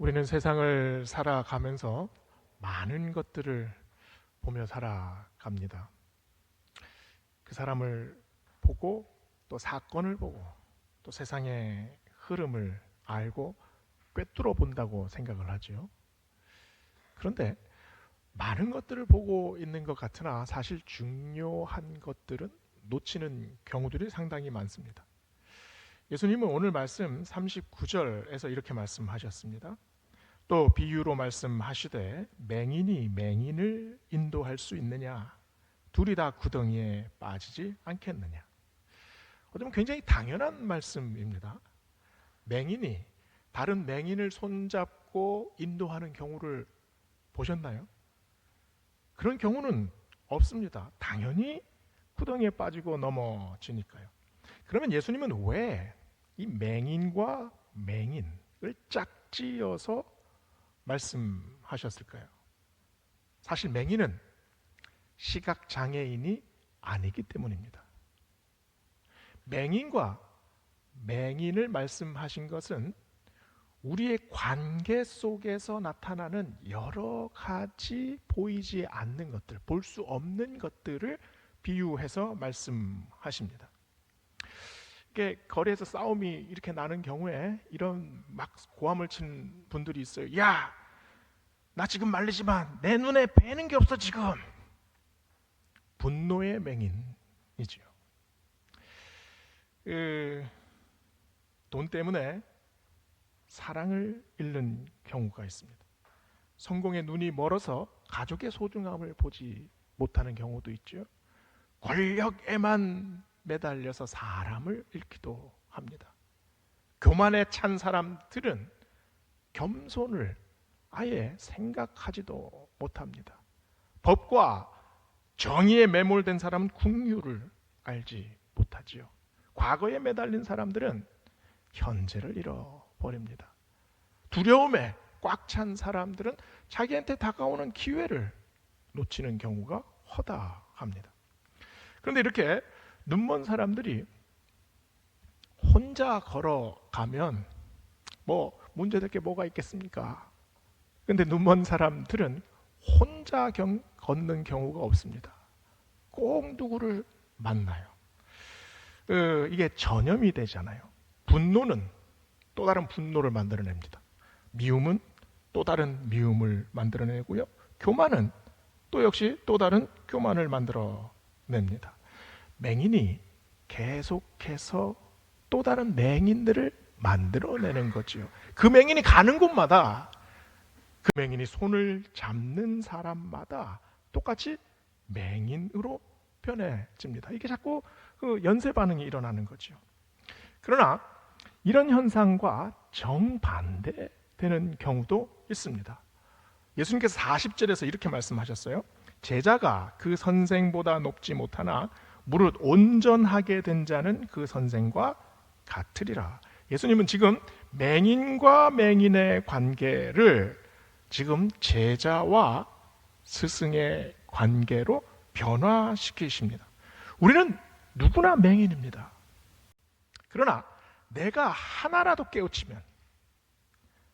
우리는 세상을 살아가면서 많은 것들을 보며 살아갑니다. 그 사람을 보고 또 사건을 보고 또 세상의 흐름을 알고 꿰뚫어 본다고 생각을 하죠. 그런데 많은 것들을 보고 있는 것 같으나 사실 중요한 것들은 놓치는 경우들이 상당히 많습니다. 예수님은 오늘 말씀 39절에서 이렇게 말씀하셨습니다. 또 비유로 말씀하시되 맹인이 맹인을 인도할 수 있느냐? 둘이 다 구덩이에 빠지지 않겠느냐? 어쩌면 굉장히 당연한 말씀입니다. 맹인이 다른 맹인을 손잡고 인도하는 경우를 보셨나요? 그런 경우는 없습니다. 당연히 구덩이에 빠지고 넘어지니까요. 그러면 예수님은 왜 이 맹인과 맹인을 짝지어서 말씀하셨을까요? 사실 맹인은 시각장애인이 아니기 때문입니다. 맹인과 맹인을 말씀하신 것은 우리의 관계 속에서 나타나는 여러 가지 보이지 않는 것들, 볼 수 없는 것들을 비유해서 말씀하십니다. 이게 거리에서 싸움이 이렇게 나는 경우에 이런 막 고함을 치는 분들이 있어요. 야, 나 지금 말리지만 내 눈에 뵈는 게 없어 지금. 분노의 맹인이지요. 돈 때문에 사랑을 잃는 경우가 있습니다. 성공의 눈이 멀어서 가족의 소중함을 보지 못하는 경우도 있죠. 권력에만 매달려서 사람을 잃기도 합니다. 교만에 찬 사람들은 겸손을 아예 생각하지도 못합니다. 법과 정의에 매몰된 사람은 긍휼을 알지 못하지요. 과거에 매달린 사람들은 현재를 잃어버립니다. 두려움에 꽉 찬 사람들은 자기한테 다가오는 기회를 놓치는 경우가 허다합니다. 그런데 이렇게 눈먼 사람들이 혼자 걸어가면 뭐 문제될 게 뭐가 있겠습니까? 그런데 눈먼 사람들은 혼자 걷는 경우가 없습니다. 꼭 누구를 만나요. 이게 전염이 되잖아요. 분노는 또 다른 분노를 만들어냅니다. 미움은 또 다른 미움을 만들어내고요. 교만은 또 역시 또 다른 교만을 만들어냅니다. 맹인이 계속해서 또 다른 맹인들을 만들어내는 거지요. 그 맹인이 가는 곳마다 그 맹인이 손을 잡는 사람마다 똑같이 맹인으로 변해집니다. 이게 자꾸 그 연쇄 반응이 일어나는 거죠. 그러나 이런 현상과 정반대되는 경우도 있습니다. 예수님께서 40절에서 이렇게 말씀하셨어요. 제자가 그 선생보다 높지 못하나 무릇 온전하게 된 자는 그 선생과 같으리라. 예수님은 지금 맹인과 맹인의 관계를 지금 제자와 스승의 관계로 변화시키십니다. 우리는 누구나 맹인입니다. 그러나 내가 하나라도 깨우치면,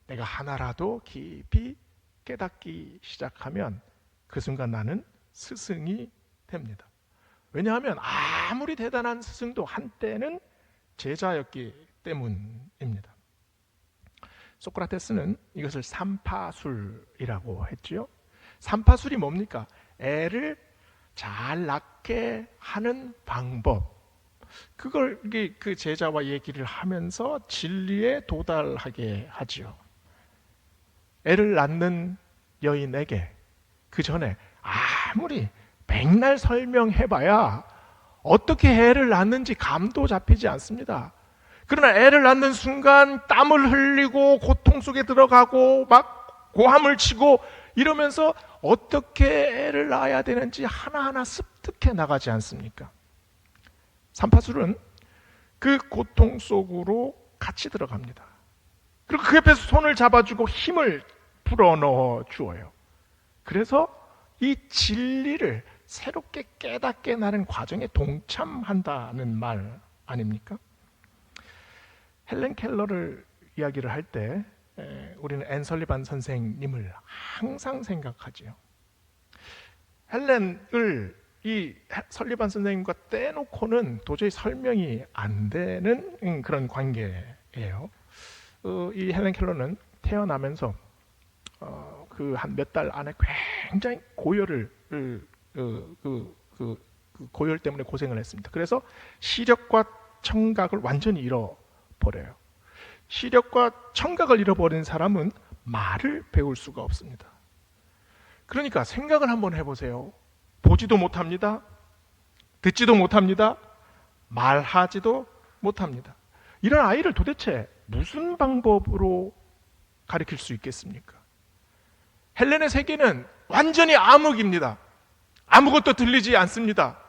내가 하나라도 깊이 깨닫기 시작하면 그 순간 나는 스승이 됩니다. 왜냐하면 아무리 대단한 스승도 한때는 제자였기 때문입니다. 소크라테스는 이것을 삼파술이라고 했지요. 삼파술이 뭡니까? 애를 잘 낳게 하는 방법. 그걸 그 제자와 얘기를 하면서 진리에 도달하게 하지요. 애를 낳는 여인에게 그 전에 아무리 백날 설명해봐야 어떻게 애를 낳는지 감도 잡히지 않습니다. 그러나 애를 낳는 순간 땀을 흘리고 고통 속에 들어가고 막 고함을 치고 이러면서 어떻게 애를 낳아야 되는지 하나하나 습득해 나가지 않습니까? 삼파술은 그 고통 속으로 같이 들어갑니다. 그리고 그 옆에서 손을 잡아주고 힘을 불어넣어 주어요. 그래서 이 진리를 새롭게 깨닫게 나는 과정에 동참한다는 말 아닙니까? 헬렌 켈러를 이야기를 할 때 우리는 앤 설리반 선생님을 항상 생각하지요. 헬렌을 이 설리반 선생님과 떼놓고는 도저히 설명이 안 되는 그런 관계예요. 이 헬렌 켈러는 태어나면서 그 한 몇 달 안에 굉장히 고열 때문에 고생을 했습니다. 그래서 시력과 청각을 완전히 잃어버려요. 시력과 청각을 잃어버린 사람은 말을 배울 수가 없습니다. 그러니까 생각을 한번 해보세요. 보지도 못합니다. 듣지도 못합니다. 말하지도 못합니다. 이런 아이를 도대체 무슨 방법으로 가르칠 수 있겠습니까? 헬렌의 세계는 완전히 암흑입니다. 아무것도 들리지 않습니다.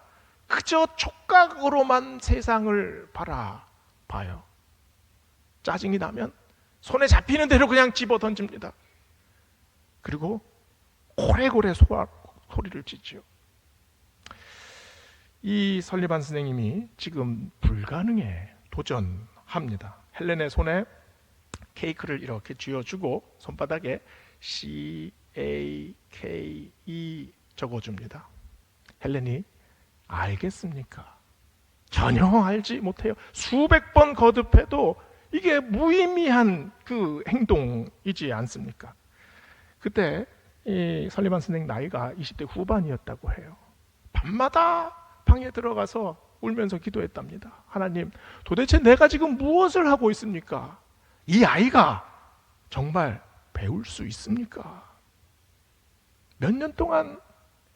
그저 촉각으로만 세상을 바라봐요. 짜증이 나면 손에 잡히는 대로 그냥 집어 던집니다. 그리고 고래고래 소리를 짓지요. 이 설리반 선생님이 지금 불가능에 도전합니다. 헬렌의 손에 케이크를 이렇게 쥐어주고 손바닥에 CAKE 적어줍니다. 헬렌이 알겠습니까? 전혀 알지 못해요. 수백 번 거듭해도 이게 무의미한 그 행동이지 않습니까? 그때 이 설리반 선생님 나이가 20대 후반이었다고 해요. 밤마다 방에 들어가서 울면서 기도했답니다. 하나님, 도대체 내가 지금 무엇을 하고 있습니까? 이 아이가 정말 배울 수 있습니까? 몇 년 동안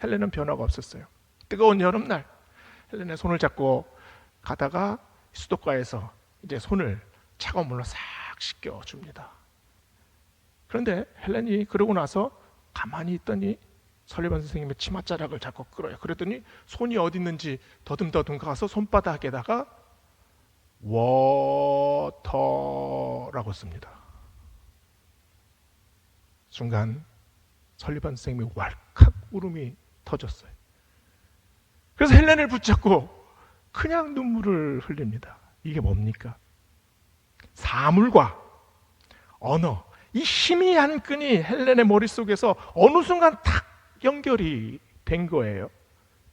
헬렌은 변화가 없었어요. 뜨거운 여름날 헬렌의 손을 잡고 가다가 수도가에서 이제 손을 차가운 물로 싹 씻겨줍니다. 그런데 헬렌이 그러고 나서 가만히 있더니 설리반 선생님의 치맛자락을 잡고 끌어요. 그랬더니 손이 어디 있는지 더듬더듬 가서 손바닥에다가 워터라고 씁니다. 순간 설리반 선생님이 왈칵 울음이 터졌어요. 그래서 헬렌을 붙잡고 그냥 눈물을 흘립니다. 이게 뭡니까? 사물과 언어, 이 희미한 끈이 헬렌의 머릿속에서 어느 순간 탁 연결이 된 거예요.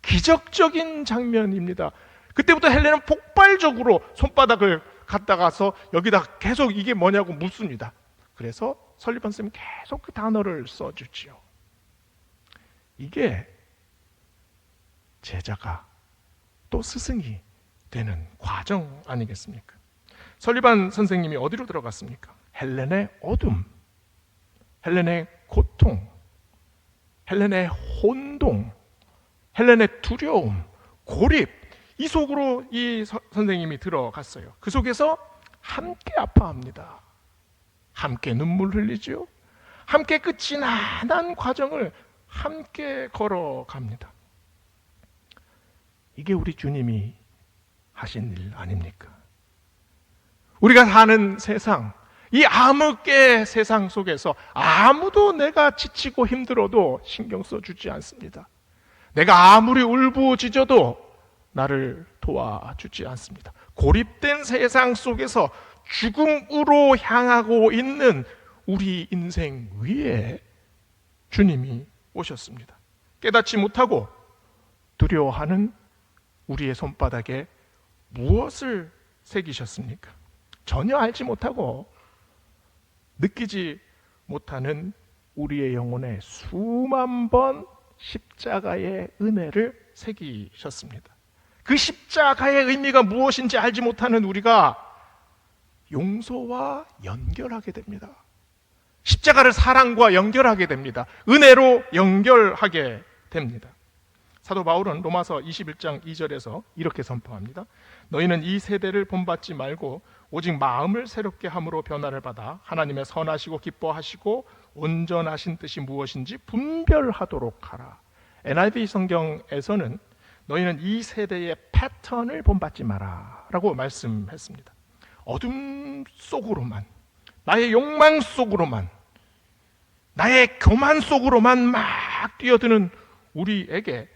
기적적인 장면입니다. 그때부터 헬렌은 폭발적으로 손바닥을 갖다가서 여기다 계속 이게 뭐냐고 묻습니다. 그래서 설리반 선생님이 계속 그 단어를 써주지요. 이게 제자가 또 스승이 되는 과정 아니겠습니까? 설리반 선생님이 어디로 들어갔습니까? 헬렌의 어둠, 헬렌의 고통, 헬렌의 혼동, 헬렌의 두려움, 고립, 이 속으로 이 선생님이 들어갔어요. 그 속에서 함께 아파합니다. 함께 눈물 흘리죠. 함께 그 지난한 과정을 함께 걸어갑니다. 이게 우리 주님이 하신 일 아닙니까? 우리가 사는 세상, 이 암흑의 세상 속에서 아무도 내가 지치고 힘들어도 신경 써주지 않습니다. 내가 아무리 울부짖어도 나를 도와주지 않습니다. 고립된 세상 속에서 죽음으로 향하고 있는 우리 인생 위에 주님이 오셨습니다. 깨닫지 못하고 두려워하는 우리의 손바닥에 무엇을 새기셨습니까? 전혀 알지 못하고 느끼지 못하는 우리의 영혼에 수만 번 십자가의 은혜를 새기셨습니다. 그 십자가의 의미가 무엇인지 알지 못하는 우리가 용서와 연결하게 됩니다. 십자가를 사랑과 연결하게 됩니다. 은혜로 연결하게 됩니다. 사도 바울은 로마서 21장 2절에서 이렇게 선포합니다. 너희는 이 세대를 본받지 말고 오직 마음을 새롭게 함으로 변화를 받아 하나님의 선하시고 기뻐하시고 온전하신 뜻이 무엇인지 분별하도록 하라. NIV 성경에서는 너희는 이 세대의 패턴을 본받지 마라 라고 말씀했습니다. 어둠 속으로만, 나의 욕망 속으로만, 나의 교만 속으로만 막 뛰어드는 우리에게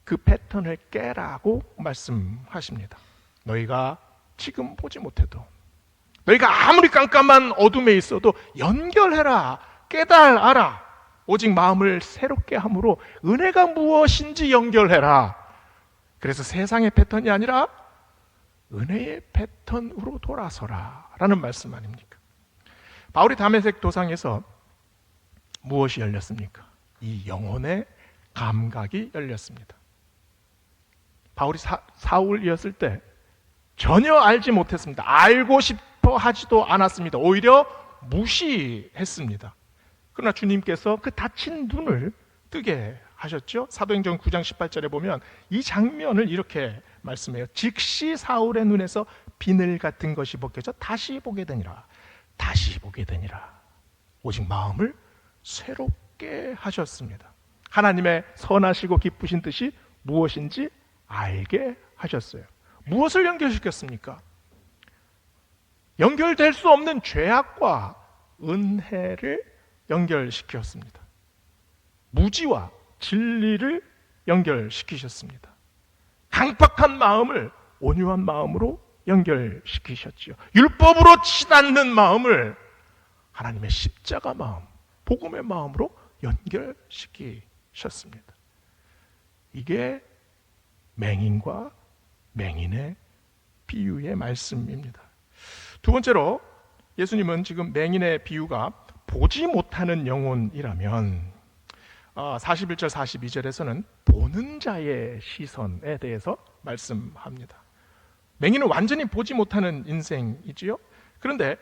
그 패턴을 깨라고 말씀하십니다. 너희가 지금 보지 못해도 너희가 아무리 깜깜한 어둠에 있어도 연결해라. 깨달아라. 오직 마음을 새롭게 함으로 은혜가 무엇인지 연결해라. 그래서 세상의 패턴이 아니라 은혜의 패턴으로 돌아서라 라는 말씀 아닙니까? 바울이 다메섹 도상에서 무엇이 열렸습니까? 이 영혼의 감각이 열렸습니다. 바울이 사울이었을 때 전혀 알지 못했습니다. 알고 싶어 하지도 않았습니다. 오히려 무시했습니다. 그러나 주님께서 그 다친 눈을 뜨게 하셨죠. 사도행전 9장 18절에 보면 이 장면을 이렇게 말씀해요. 즉시 사울의 눈에서 비늘 같은 것이 벗겨져 다시 보게 되니라. 다시 보게 되니라. 오직 마음을 새롭게 하셨습니다. 하나님의 선하시고 기쁘신 뜻이 무엇인지 알게 하셨어요. 무엇을 연결시켰습니까? 연결될 수 없는 죄악과 은혜를 연결시켰습니다. 무지와 진리를 연결시키셨습니다. 강팍한 마음을 온유한 마음으로 연결시키셨지요. 율법으로 치닫는 마음을 하나님의 십자가 마음, 복음의 마음으로 연결시키셨습니다. 이게 맹인과 맹인의 비유의 말씀입니다. 두 번째로 예수님은 지금 맹인의 비유가 보지 못하는 영혼이라면 41절 42절에서는 보는 자의 시선에 대해서 말씀합니다. 맹인은 완전히 보지 못하는 인생이지요. 그런데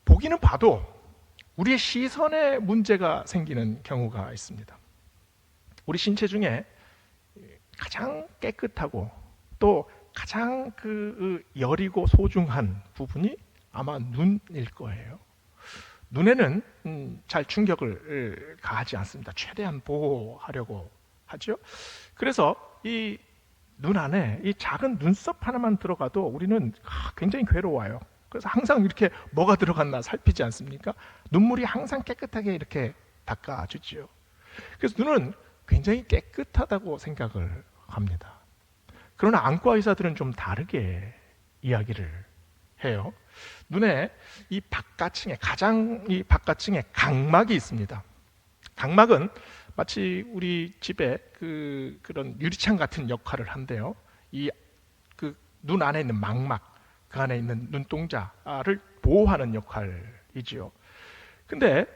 보기는 봐도 우리의 시선에 문제가 생기는 경우가 있습니다. 우리 신체 중에 가장 깨끗하고 또 가장 여리고 소중한 부분이 아마 눈일 거예요. 눈에는 잘 충격을 가하지 않습니다. 최대한 보호하려고 하죠. 그래서 이 눈 안에 이 작은 눈썹 하나만 들어가도 우리는 굉장히 괴로워요. 그래서 항상 이렇게 뭐가 들어갔나 살피지 않습니까? 눈물이 항상 깨끗하게 이렇게 닦아주지요. 그래서 눈은 굉장히 깨끗하다고 생각을 합니다. 그러나 안과 의사들은 좀 다르게 이야기를 해요. 눈에 이 바깥층에 이 바깥층에 각막이 있습니다. 각막은 마치 우리 집에 그런 유리창 같은 역할을 한대요. 이 눈 안에 있는 망막, 그 안에 있는 눈동자를 보호하는 역할이지요. 근데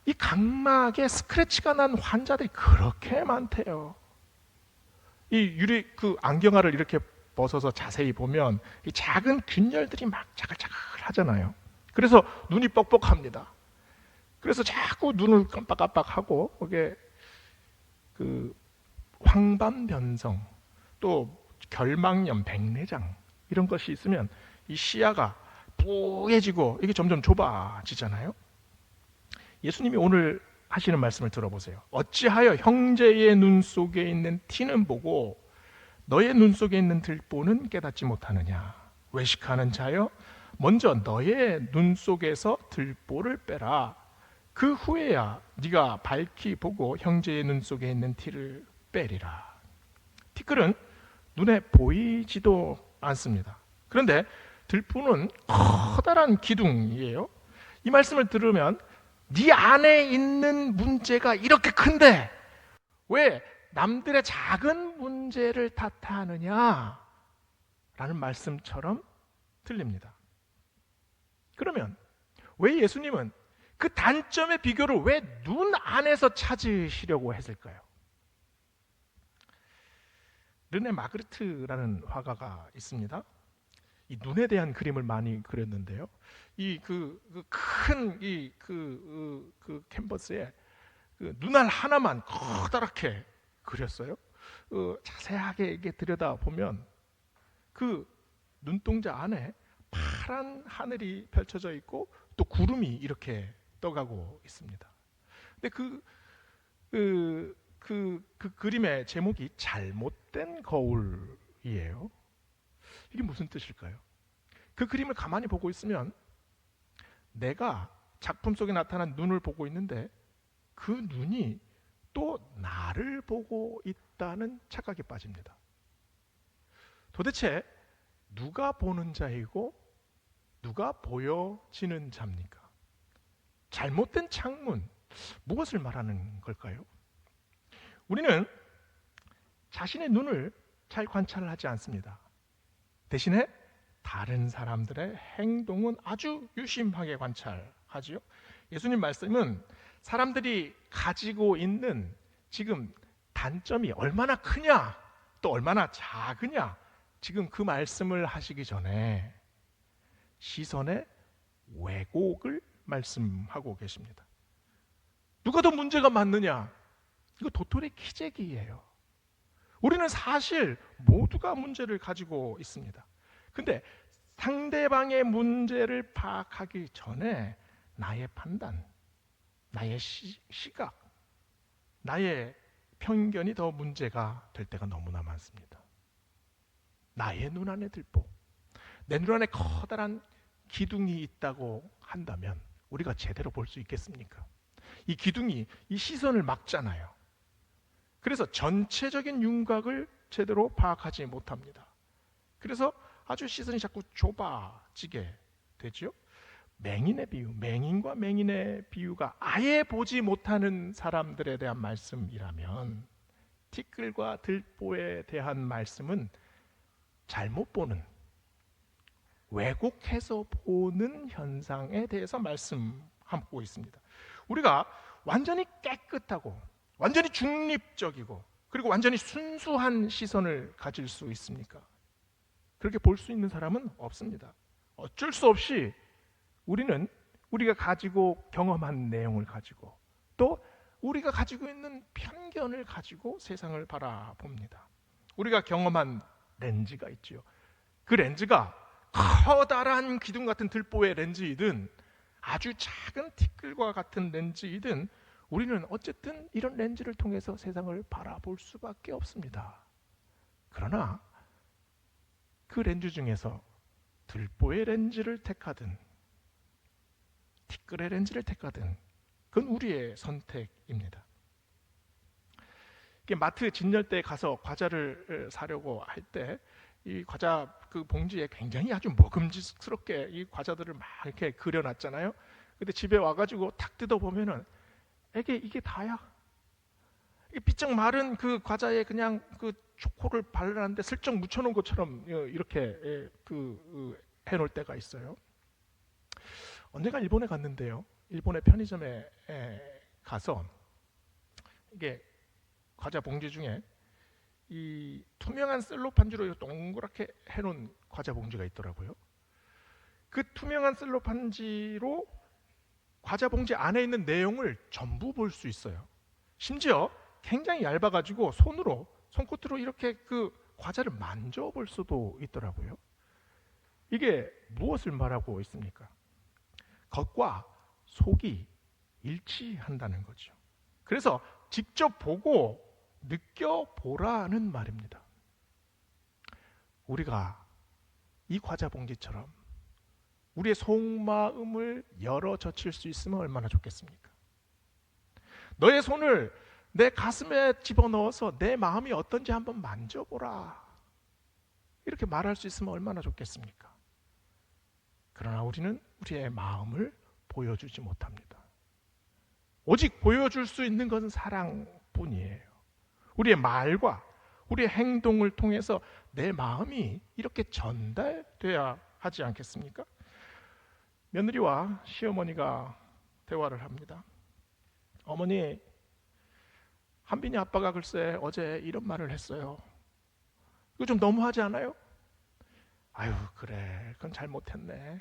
이 각막에 스크래치가 난 환자들이 그렇게 많대요. 이 안경알을 이렇게 벗어서 자세히 보면 이 작은 균열들이 막 자글자글 하잖아요. 그래서 눈이 뻑뻑합니다. 그래서 자꾸 눈을 깜빡깜빡하고 이게 황반변성 또 결막염, 백내장 이런 것이 있으면 이 시야가 뿌얘지고 이게 점점 좁아지잖아요. 예수님이 오늘 하시는 말씀을 들어보세요. 어찌하여 형제의 눈 속에 있는 티는 보고 너의 눈 속에 있는 들보는 깨닫지 못하느냐. 외식하는 자여, 먼저 너의 눈 속에서 들보를 빼라. 그 후에야 네가 밝히 보고 형제의 눈 속에 있는 티를 빼리라. 티끌은 눈에 보이지도 않습니다. 그런데 들보는 커다란 기둥이에요. 이 말씀을 들으면 네 안에 있는 문제가 이렇게 큰데 왜 남들의 작은 문제를 탓하느냐? 라는 말씀처럼 들립니다. 그러면 왜 예수님은 그 단점의 비교를 왜 눈 안에서 찾으시려고 했을까요? 르네 마그리트라는 화가가 있습니다. 이 눈에 대한 그림을 많이 그렸는데요. 이 큰 캔버스에 눈알 하나만 커다랗게 그렸어요. 자세하게 이게 들여다 보면 그 눈동자 안에 파란 하늘이 펼쳐져 있고 또 구름이 이렇게 떠가고 있습니다. 근데 그 그림의 제목이 잘못된 거울이에요. 이게 무슨 뜻일까요? 그 그림을 가만히 보고 있으면 내가 작품 속에 나타난 눈을 보고 있는데 그 눈이 또 나를 보고 있다는 착각에 빠집니다. 도대체 누가 보는 자이고 누가 보여지는 자입니까? 잘못된 창문, 무엇을 말하는 걸까요? 우리는 자신의 눈을 잘 관찰을 하지 않습니다. 대신에 다른 사람들의 행동은 아주 유심하게 관찰하지요. 예수님 말씀은 사람들이 가지고 있는 지금 단점이 얼마나 크냐, 또 얼마나 작으냐, 지금 그 말씀을 하시기 전에 시선의 왜곡을 말씀하고 계십니다. 누가 더 문제가 많느냐? 이거 도토리 키재기예요. 우리는 사실 모두가 문제를 가지고 있습니다. 근데 상대방의 문제를 파악하기 전에 나의 판단, 나의 시각, 나의 편견이 더 문제가 될 때가 너무나 많습니다. 나의 눈 안에 들보, 내 눈 안에 커다란 기둥이 있다고 한다면 우리가 제대로 볼 수 있겠습니까? 이 기둥이 이 시선을 막잖아요. 그래서 전체적인 윤곽을 제대로 파악하지 못합니다. 그래서 아주 시선이 자꾸 좁아지게 되죠. 맹인의 비유, 맹인과 맹인의 비유가 아예 보지 못하는 사람들에 대한 말씀이라면 티끌과 들보에 대한 말씀은 잘못 보는, 왜곡해서 보는 현상에 대해서 말씀하고 있습니다. 우리가 완전히 깨끗하고 완전히 중립적이고 그리고 완전히 순수한 시선을 가질 수 있습니까? 그렇게 볼 수 있는 사람은 없습니다. 어쩔 수 없이 우리는 우리가 가지고 경험한 내용을 가지고 또 우리가 가지고 있는 편견을 가지고 세상을 바라봅니다. 우리가 경험한 렌즈가 있지요. 그 렌즈가 커다란 기둥 같은 들보의 렌즈이든 아주 작은 티끌과 같은 렌즈이든 우리는 어쨌든 이런 렌즈를 통해서 세상을 바라볼 수밖에 없습니다. 그러나 그 렌즈 중에서 들보의 렌즈를 택하든 티끌의 렌즈를 택하든 그건 우리의 선택입니다. 마트 진열대에 가서 과자를 사려고 할 때 이 과자 그 봉지에 굉장히 아주 먹음직스럽게 이 과자들을 막 이렇게 그려놨잖아요. 근데 집에 와가지고 탁 뜯어보면은 이게 다야. 이게 비쩍 마른 그 과자에 그냥 그 초코를 발랐는데 슬쩍 묻혀놓은 것처럼 이렇게 해놓을 때가 있어요. 언젠가 일본에 갔는데요. 일본의 편의점에 가서 이게 과자 봉지 중에 이 투명한 셀로판지로 동그랗게 해놓은 과자 봉지가 있더라고요. 그 투명한 셀로판지로 과자 봉지 안에 있는 내용을 전부 볼 수 있어요. 심지어 굉장히 얇아가지고 손끝으로 이렇게 그 과자를 만져볼 수도 있더라고요. 이게 무엇을 말하고 있습니까? 겉과 속이 일치한다는 거죠. 그래서 직접 보고 느껴보라는 말입니다. 우리가 이 과자 봉지처럼 우리의 속마음을 열어 젖힐 수 있으면 얼마나 좋겠습니까? 너의 손을 내 가슴에 집어넣어서 내 마음이 어떤지 한번 만져보라. 이렇게 말할 수 있으면 얼마나 좋겠습니까? 그러나 우리는 우리의 마음을 보여주지 못합니다. 오직 보여줄 수 있는 것은 사랑뿐이에요. 우리의 말과 우리의 행동을 통해서 내 마음이 이렇게 전달돼야 하지 않겠습니까? 며느리와 시어머니가 대화를 합니다. 어머니, 한빈이 아빠가 글쎄 어제 이런 말을 했어요. 이거 좀 너무하지 않아요? 아유, 그래, 그건 잘못했네.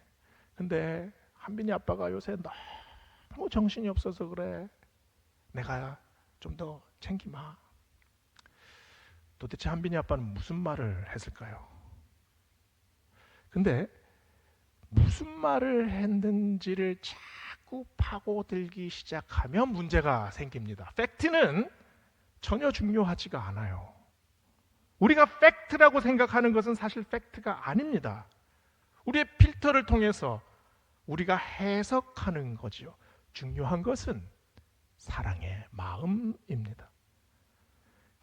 근데 한빈이 아빠가 요새 너무 정신이 없어서 그래. 내가 좀 더 챙기마. 도대체 한빈이 아빠는 무슨 말을 했을까요? 근데 무슨 말을 했는지를 자꾸 파고들기 시작하면 문제가 생깁니다. 팩트는 전혀 중요하지가 않아요. 우리가 팩트라고 생각하는 것은 사실 팩트가 아닙니다. 우리의 필터를 통해서 우리가 해석하는 거지요. 중요한 것은 사랑의 마음입니다.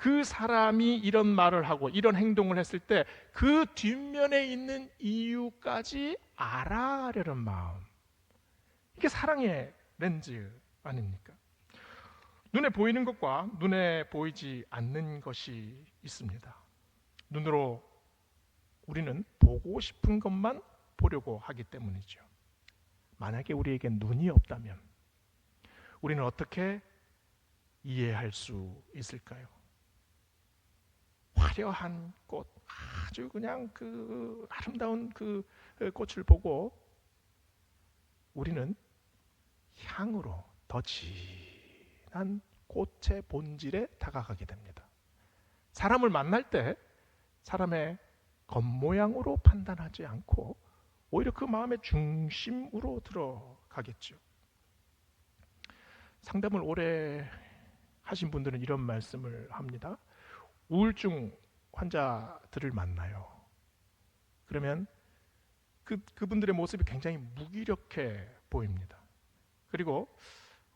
그 사람이 이런 말을 하고 이런 행동을 했을 때 그 뒷면에 있는 이유까지 알아가려는 마음, 이게 사랑의 렌즈 아닙니까? 눈에 보이는 것과 눈에 보이지 않는 것이 있습니다. 눈으로 우리는 보고 싶은 것만 보려고 하기 때문이죠. 만약에 우리에게 눈이 없다면 우리는 어떻게 이해할 수 있을까요? 화려한 꽃, 아주 그냥 그 아름다운 그 꽃을 보고 우리는 향으로 더 진한 꽃의 본질에 다가가게 됩니다. 사람을 만날 때 사람의 겉모양으로 판단하지 않고 오히려 그 마음의 중심으로 들어가겠죠. 상담을 오래 하신 분들은 이런 말씀을 합니다. 우울증 환자들을 만나요. 그러면 그분들의 모습이 굉장히 무기력해 보입니다. 그리고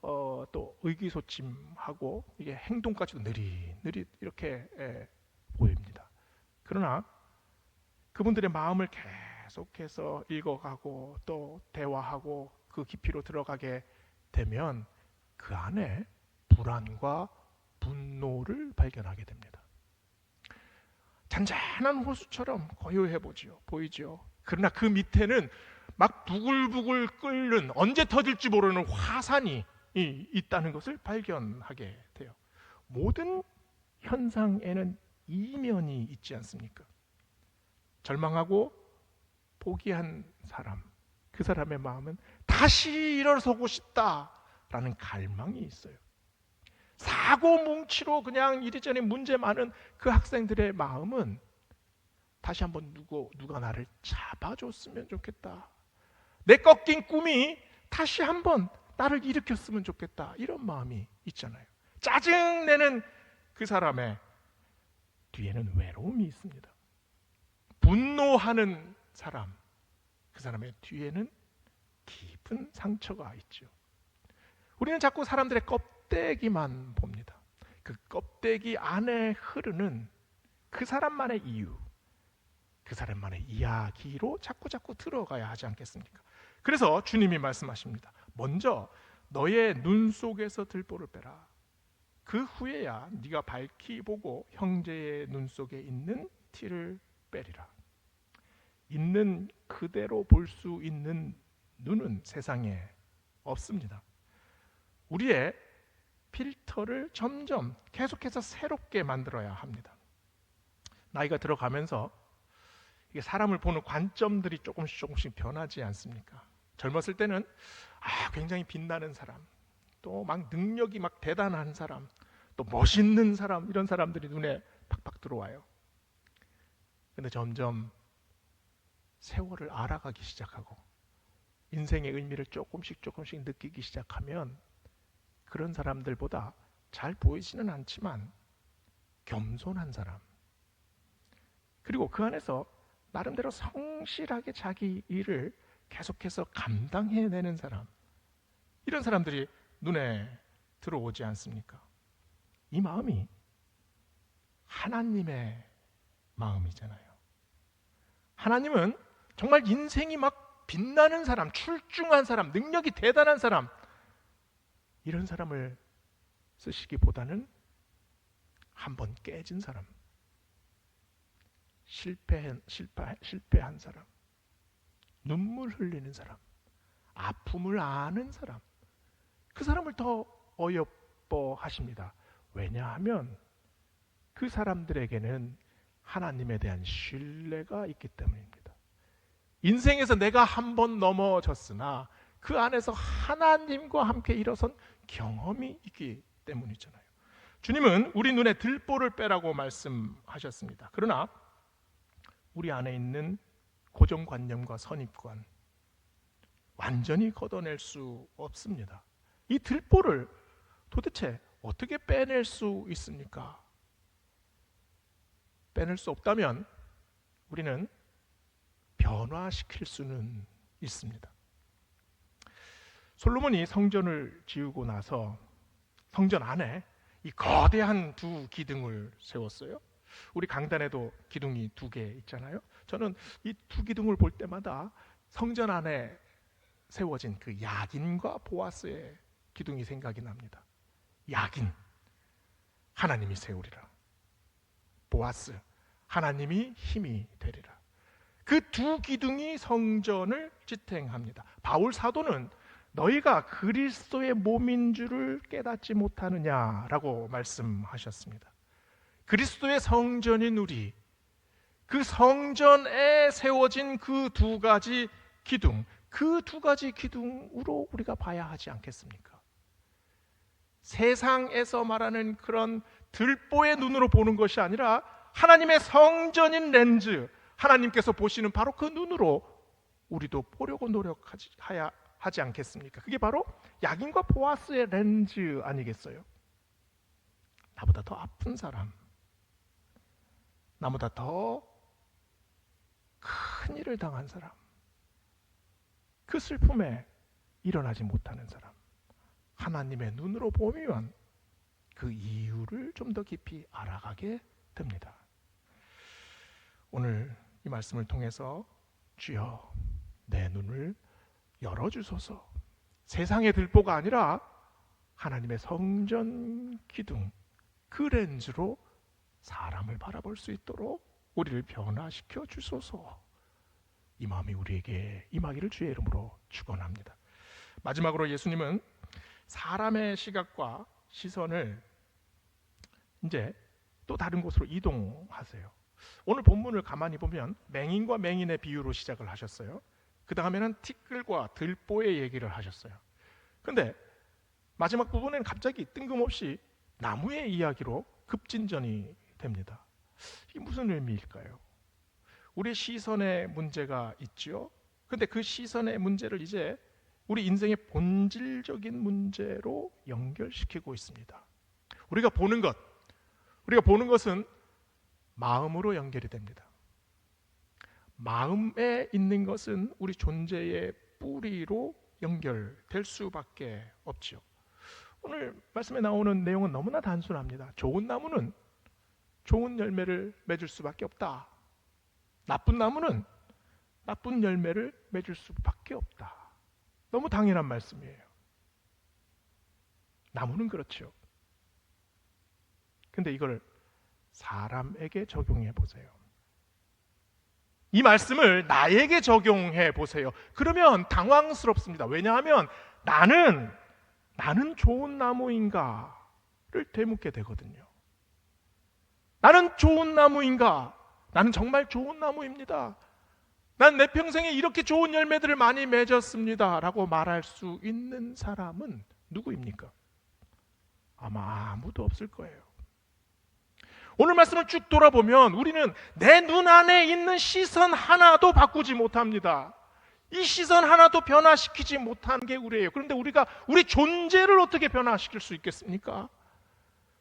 또 의기소침하고 이게 행동까지도 느릿느릿 이렇게 보입니다. 그러나 그분들의 마음을 계속해서 읽어가고 또 대화하고 그 깊이로 들어가게 되면 그 안에 불안과 분노를 발견하게 됩니다. 잔잔한 호수처럼 고요해 보이죠. 그러나 그 밑에는 막 부글부글 끓는, 언제 터질지 모르는 화산이 있다는 것을 발견하게 돼요. 모든 현상에는 이면이 있지 않습니까? 절망하고 포기한 사람, 그 사람의 마음은 다시 일어서고 싶다라는 갈망이 있어요. 사고 뭉치로 그냥 이리저리 문제 많은 그 학생들의 마음은 다시 한번 누가 나를 잡아줬으면 좋겠다. 내 꺾인 꿈이 다시 한번 나를 일으켰으면 좋겠다. 이런 마음이 있잖아요. 짜증내는 그 사람의 뒤에는 외로움이 있습니다. 분노하는 사람, 그 사람의 뒤에는 깊은 상처가 있죠. 우리는 자꾸 사람들의 껍데기만 봅니다. 그 껍데기 안에 흐르는 그 사람만의 이유, 그 사람만의 이야기로 자꾸 들어가야 하지 않겠습니까? 그래서 주님이 말씀하십니다. 먼저 너의 눈 속에서 들보를 빼라. 그 후에야 네가 밝히 보고 형제의 눈 속에 있는 티를 빼리라. 있는 그대로 볼 수 있는 눈은 세상에 없습니다. 우리의 필터를 점점 계속해서 새롭게 만들어야 합니다. 나이가 들어가면서 이게 사람을 보는 관점들이 조금씩 변하지 않습니까? 젊었을 때는 굉장히 빛나는 사람, 또 막 능력이 막 대단한 사람, 또 멋있는 사람, 이런 사람들이 눈에 팍팍 들어와요. 근데 점점 세월을 알아가기 시작하고 인생의 의미를 조금씩 느끼기 시작하면 그런 사람들보다 잘 보이지는 않지만 겸손한 사람, 그리고 그 안에서 나름대로 성실하게 자기 일을 계속해서 감당해내는 사람, 이런 사람들이 눈에 들어오지 않습니까? 이 마음이 하나님의 마음이잖아요. 하나님은 정말 인생이 막 빛나는 사람, 출중한 사람, 능력이 대단한 사람, 이런 사람을 쓰시기보다는 한번 깨진 사람, 실패한 사람, 눈물 흘리는 사람, 아픔을 아는 사람, 그 사람을 더 어여뻐하십니다. 왜냐하면 그 사람들에게는 하나님에 대한 신뢰가 있기 때문입니다. 인생에서 내가 한번 넘어졌으나 그 안에서 하나님과 함께 일어선 경험이 있기 때문이잖아요. 주님은 우리 눈에 들보를 빼라고 말씀하셨습니다. 그러나 우리 안에 있는 고정관념과 선입관 완전히 걷어낼 수 없습니다. 이 들보를 도대체 어떻게 빼낼 수 있습니까? 빼낼 수 없다면 우리는 변화시킬 수는 있습니다. 솔로몬이 성전을 지으고 나서 성전 안에 이 거대한 두 기둥을 세웠어요. 우리 강단에도 기둥이 두 개 있잖아요. 저는 이 두 기둥을 볼 때마다 성전 안에 세워진 그 야긴과 보아스의 기둥이 생각이 납니다. 야긴, 하나님이 세우리라. 보아스, 하나님이 힘이 되리라. 그 두 기둥이 성전을 지탱합니다. 바울 사도는 너희가 그리스도의 몸인 줄을 깨닫지 못하느냐라고 말씀하셨습니다. 그리스도의 성전인 우리, 그 성전에 세워진 그 두 가지 기둥, 그 두 가지 기둥으로 우리가 봐야 하지 않겠습니까? 세상에서 말하는 그런 들보의 눈으로 보는 것이 아니라 하나님의 성전인 렌즈, 하나님께서 보시는 바로 그 눈으로 우리도 보려고 하지 않겠습니까? 그게 바로 야긴과 보아스의 렌즈 아니겠어요? 나보다 더 아픈 사람, 나보다 더 큰 일을 당한 사람, 그 슬픔에 일어나지 못하는 사람, 하나님의 눈으로 보면 그 이유를 좀 더 깊이 알아가게 됩니다. 오늘 이 말씀을 통해서 주여 내 눈을 열어주소서, 세상의 들보가 아니라 하나님의 성전 기둥, 그 렌즈로 사람을 바라볼 수 있도록 우리를 변화시켜 주소서. 이 마음이 우리에게 임하기를 주의 이름으로 축원합니다. 마지막으로 예수님은 사람의 시각과 시선을 이제 또 다른 곳으로 이동하세요. 오늘 본문을 가만히 보면 맹인과 맹인의 비유로 시작을 하셨어요. 그 다음에는 티끌과 들보의 얘기를 하셨어요. 그런데 마지막 부분에는 갑자기 뜬금없이 나무의 이야기로 급진전이 됩니다. 이게 무슨 의미일까요? 우리의 시선에 문제가 있죠. 그런데 그 시선의 문제를 이제 우리 인생의 본질적인 문제로 연결시키고 있습니다. 우리가 보는 것은 마음으로 연결이 됩니다. 마음에 있는 것은 우리 존재의 뿌리로 연결될 수밖에 없죠. 오늘 말씀에 나오는 내용은 너무나 단순합니다. 좋은 나무는 좋은 열매를 맺을 수밖에 없다. 나쁜 나무는 나쁜 열매를 맺을 수밖에 없다. 너무 당연한 말씀이에요. 나무는 그렇죠. 근데 이걸 사람에게 적용해 보세요. 이 말씀을 나에게 적용해 보세요. 그러면 당황스럽습니다. 왜냐하면 나는 좋은 나무인가를 되묻게 되거든요. 나는 좋은 나무인가? 나는 정말 좋은 나무입니다. 난 내 평생에 이렇게 좋은 열매들을 많이 맺었습니다 라고 말할 수 있는 사람은 누구입니까? 아마 아무도 없을 거예요. 오늘 말씀을 쭉 돌아보면 우리는 내 눈 안에 있는 시선 하나도 바꾸지 못합니다. 이 시선 하나도 변화시키지 못하는 게 우리예요. 그런데 우리가 우리 존재를 어떻게 변화시킬 수 있겠습니까?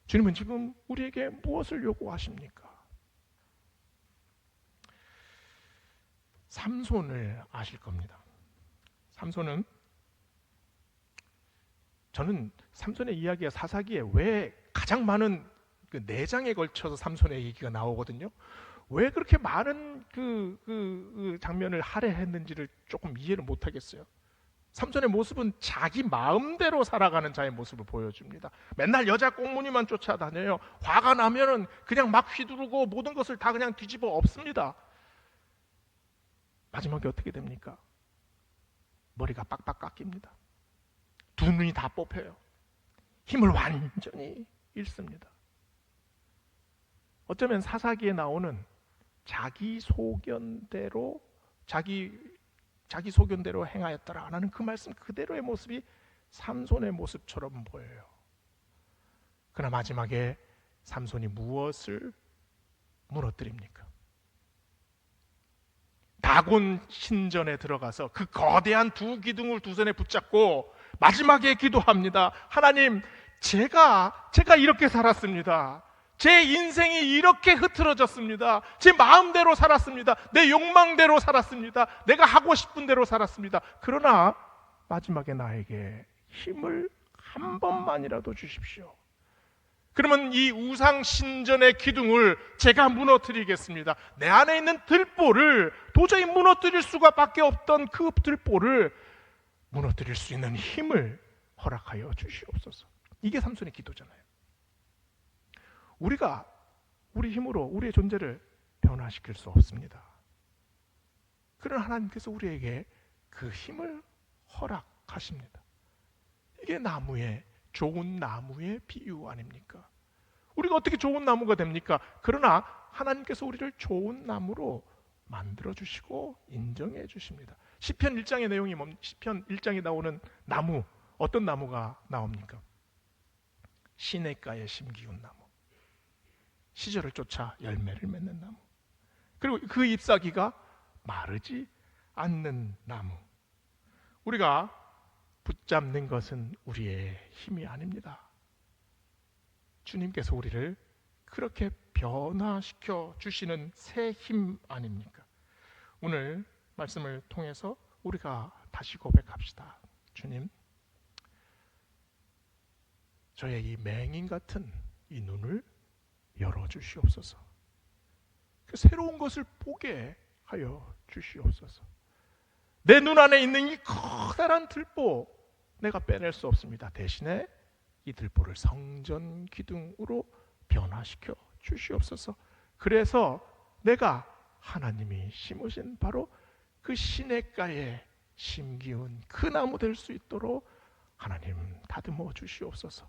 주님은 지금 우리에게 무엇을 요구하십니까? 삼손을 아실 겁니다. 삼손은, 저는 삼손의 이야기가 사사기에 왜 가장 많은 그 4장에 걸쳐서 삼손의 얘기가 나오거든요. 왜 그렇게 많은 그 장면을 할애했는지를 조금 이해를 못하겠어요. 삼손의 모습은 자기 마음대로 살아가는 자의 모습을 보여줍니다. 맨날 여자 꽁무니만 쫓아다녀요. 화가 나면은 그냥 막 휘두르고 모든 것을 다 그냥 뒤집어 엎습니다. 마지막에 어떻게 됩니까? 머리가 빡빡 깎입니다. 두 눈이 다 뽑혀요. 힘을 완전히 잃습니다. 어쩌면 사사기에 나오는 자기 소견대로 행하였더라라는 그 말씀 그대로의 모습이 삼손의 모습처럼 보여요. 그러나 마지막에 삼손이 무엇을 무너뜨립니까? 다곤 신전에 들어가서 그 거대한 두 기둥을 두 손에 붙잡고 마지막에 기도합니다. 하나님, 제가 이렇게 살았습니다. 제 인생이 이렇게 흐트러졌습니다. 제 마음대로 살았습니다. 내 욕망대로 살았습니다. 내가 하고 싶은 대로 살았습니다. 그러나 마지막에 나에게 힘을 한 번만이라도 주십시오. 그러면 이 우상 신전의 기둥을 제가 무너뜨리겠습니다. 내 안에 있는 들보를 도저히 무너뜨릴 수가 밖에 없던 그 들보를 무너뜨릴 수 있는 힘을 허락하여 주시옵소서. 이게 삼손의 기도잖아요. 우리가 우리 힘으로 우리의 존재를 변화시킬 수 없습니다. 그러나 하나님께서 우리에게 그 힘을 허락하십니다. 이게 좋은 나무의 비유 아닙니까? 우리가 어떻게 좋은 나무가 됩니까? 그러나 하나님께서 우리를 좋은 나무로 만들어 주시고 인정해 주십니다. 시편 1장의 내용이 시편 1장에 나오는 나무, 어떤 나무가 나옵니까? 시냇가에 심기운 나무, 시절을 쫓아 열매를 맺는 나무, 그리고 그 잎사귀가 마르지 않는 나무. 우리가 붙잡는 것은 우리의 힘이 아닙니다. 주님께서 우리를 그렇게 변화시켜 주시는 새 힘 아닙니까? 오늘 말씀을 통해서 우리가 다시 고백합시다. 주님, 저의 이 맹인 같은 이 눈을 열어주시옵소서. 새로운 것을 보게 하여 주시옵소서. 내 눈 안에 있는 이 커다란 들보, 내가 빼낼 수 없습니다. 대신에 이 들보를 성전 기둥으로 변화시켜 주시옵소서. 그래서 내가 하나님이 심으신 바로 그 시냇가에 심기운 그 나무 될 수 있도록 하나님 다듬어 주시옵소서.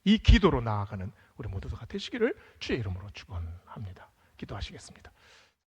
이 기도로 나아가는 우리 모두가 되시기를 주의 이름으로 축원합니다. 기도하시겠습니다.